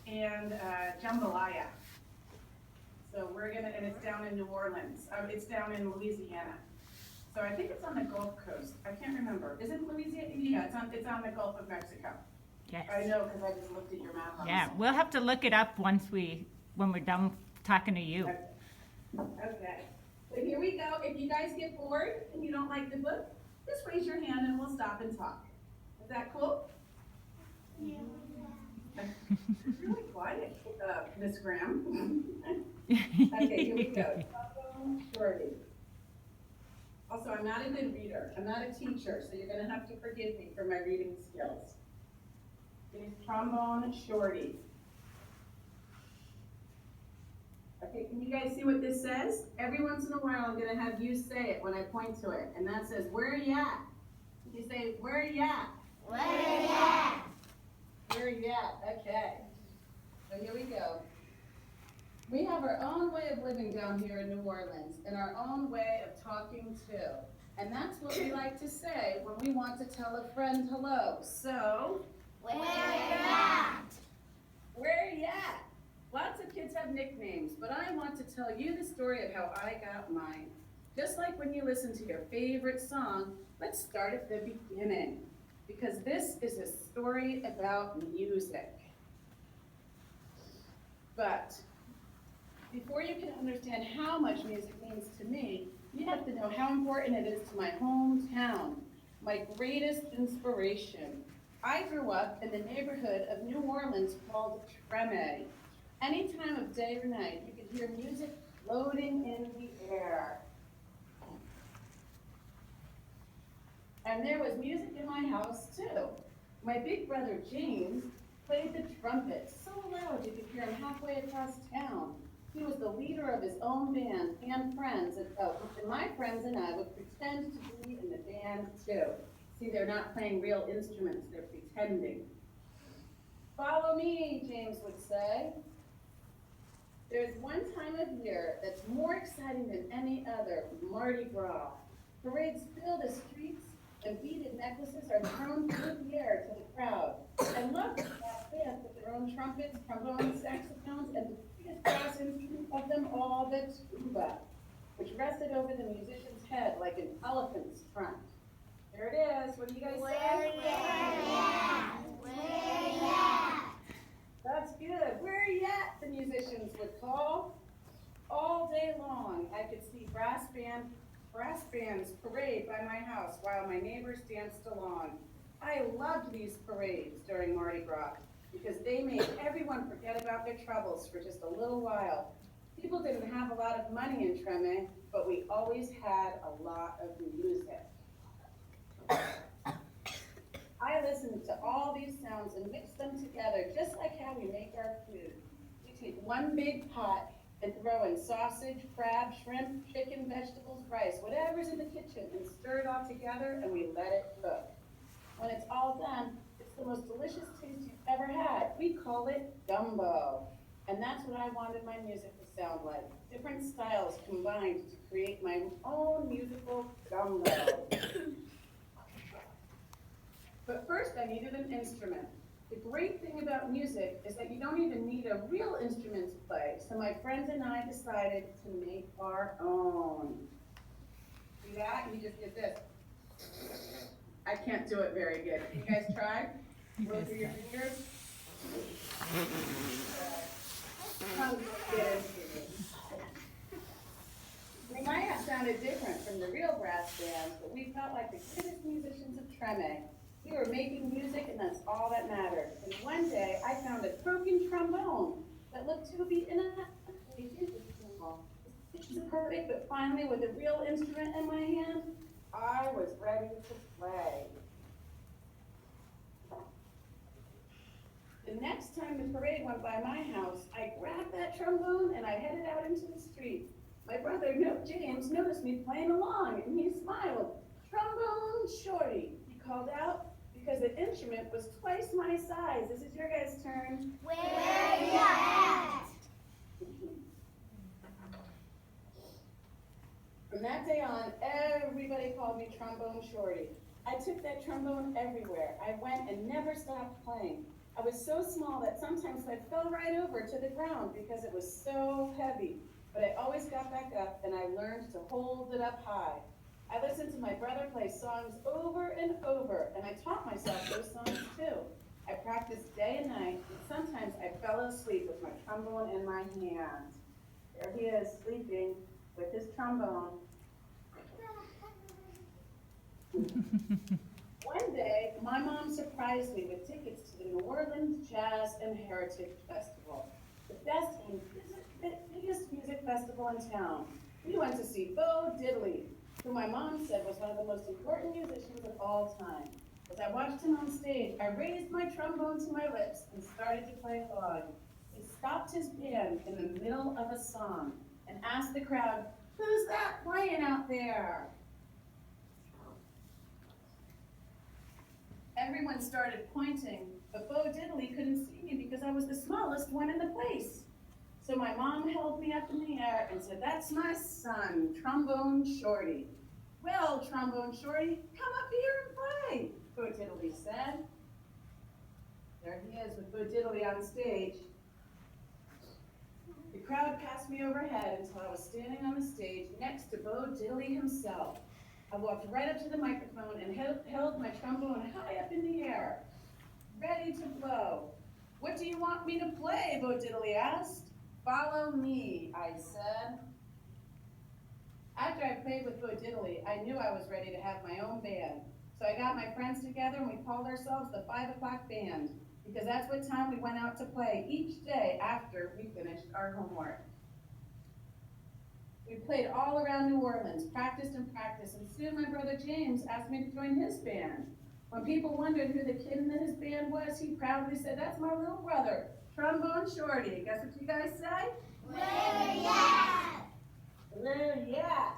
and jambalaya. So we're gonna, and it's down in New Orleans. It's down in Louisiana. So I think it's on the Gulf Coast. I can't remember. Is it Louisiana? Yeah, it's on the Gulf of Mexico. Yes. I know because I just looked at your map. Yeah, we'll have to look it up when we're done talking to you. Okay. So here we go. If you guys get bored and you don't like the book, just raise your hand and we'll stop and talk. Is that cool? Yeah. It's really quiet, Miss Graham. Okay, here we go. Shorty. Also, I'm not a good reader. I'm not a teacher, so you're going to have to forgive me for my reading skills. It's Trombone Shorty. Okay, can you guys see what this says? Every once in a while, I'm going to have you say it when I point to it, and that says, "Where you at?" You say, "Where you at?" Where you at? Where you at? Okay. So here we go. We have our own way of living down here in New Orleans and our own way of talking too. And that's what we like to say when we want to tell a friend hello. So, Where you at? where you at? Lots of kids have nicknames, but I want to tell you the story of how I got mine. Just like when you listen to your favorite song, let's start at the beginning. Because this is a story about music. But before you can understand how much music means to me, you have to know how important it is to my hometown, my greatest inspiration. I grew up in the neighborhood of New Orleans called Treme. Any time of day or night, you could hear music floating in the air. And there was music in my house too. My big brother James played the trumpet so loud you could hear him halfway across town. He was the leader of his own band and friends, and my friends and I would pretend to be in the band too. See, they're not playing real instruments, they're pretending. "Follow me," James would say. There's one time of year that's more exciting than any other, Mardi Gras. Parades fill the streets and beaded necklaces are thrown through the air to the crowd. I love the brass bands with their own trumpets, trombones, saxophones, and the biggest brass instrument of them all, the tuba, which rested over the musician's head like an elephant's trunk. There it is. What do you guys say? Where you at? Where you at? That's good. "Where are you at?" the musicians would call. All day long, I could see brass bands parade by my house while my neighbors danced along. I loved these parades during Mardi Gras because they made everyone forget about their troubles for just a little while. People didn't have a lot of money in Treme, but we always had a lot of music. I listened to all these sounds and mixed them together just like how we make our food. We take one big pot and throw in sausage, crab, shrimp, chicken, vegetables, rice, whatever's in the kitchen, and stir it all together and we let it cook. When it's all done, it's the most delicious taste you've ever had. We call it gumbo. And that's what I wanted my music to sound like. Different styles combined to create my own musical gumbo. But first I needed an instrument. The great thing about music is that you don't even need a real instrument to play, so my friends and I decided to make our own. See that? You just did this. I can't do it very good. You guys try? Roll through your fingers. They might have sounded different from the real brass bands, but we felt like the greatest musicians of Treme. We were making music, and that's all that mattered. And one day, I found a broken trombone that looked to be inadequate. It was perfect, but finally, with a real instrument in my hand, I was ready to play. The next time the parade went by my house, I grabbed that trombone and I headed out into the street. My brother, James, noticed me playing along, and he smiled. "Trombone Shorty," he called out, because the instrument was twice my size. This is your guys' turn. Where you at? From that day on, everybody called me Trombone Shorty. I took that trombone everywhere. I went and never stopped playing. I was so small that sometimes I fell right over to the ground because it was so heavy. But I always got back up and I learned to hold it up high. I listened to my brother play songs over and over, and I taught myself those songs too. I practiced day and night, and sometimes I fell asleep with my trombone in my hand. There he is, sleeping with his trombone. One day, my mom surprised me with tickets to the New Orleans Jazz and Heritage Festival, the best and biggest music festival in town. We went to see Bo Diddley, who my mom said was one of the most important musicians of all time. As I watched him on stage, I raised my trombone to my lips and started to play along. He stopped his band in the middle of a song and asked the crowd, "Who's that playing out there?" Everyone started pointing, but Bo Diddley couldn't see me because I was the smallest one in the place. So my mom held me up in the air and said, "That's my son, Trombone Shorty." "Well, Trombone Shorty, come up here and play," Bo Diddley said. There he is with Bo Diddley on stage. The crowd passed me overhead until I was standing on the stage next to Bo Diddley himself. I walked right up to the microphone and held my trombone high up in the air, ready to blow. "What do you want me to play?" Bo Diddley asked. "Follow me," I said. After I played with Bo Diddley, I knew I was ready to have my own band. So I got my friends together and we called ourselves the 5 o'clock band, because that's what time we went out to play each day after we finished our homework. We played all around New Orleans, practiced, and soon my brother James asked me to join his band. When people wondered who the kid in his band was, he proudly said, "That's my little brother, Trombone Shorty." Guess what you guys say? Where ya? Where ya?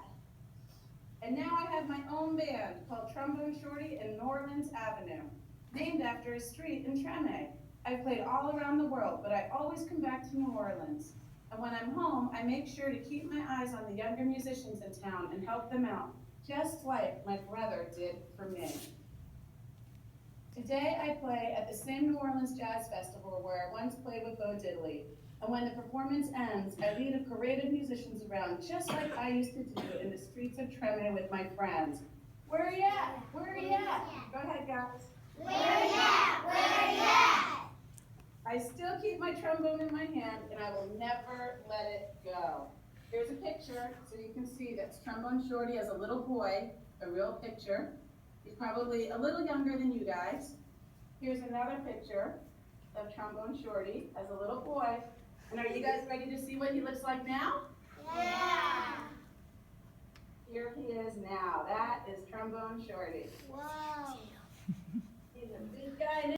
And now I have my own band called Trombone Shorty and New Orleans Avenue, named after a street in Treme. I've played all around the world, but I always come back to New Orleans. And when I'm home, I make sure to keep my eyes on the younger musicians in town and help them out, just like my brother did for me. Today I play at the same New Orleans Jazz Festival where I once played with Bo Diddley. And when the performance ends, I lead a parade of musicians around, just like I used to do in the streets of Treme with my friends. Where you at? Where you at? Go ahead, guys. Where ya? Where ya? I still keep my trombone in my hand, and I will never let it go. Here's a picture, so you can see that's Trombone Shorty as a little boy, a real picture. He's probably a little younger than you guys. Here's another picture of Trombone Shorty as a little boy. And are you guys ready to see what he looks like now? Yeah. Here he is now. That is Trombone Shorty. Wow. He's a big guy now.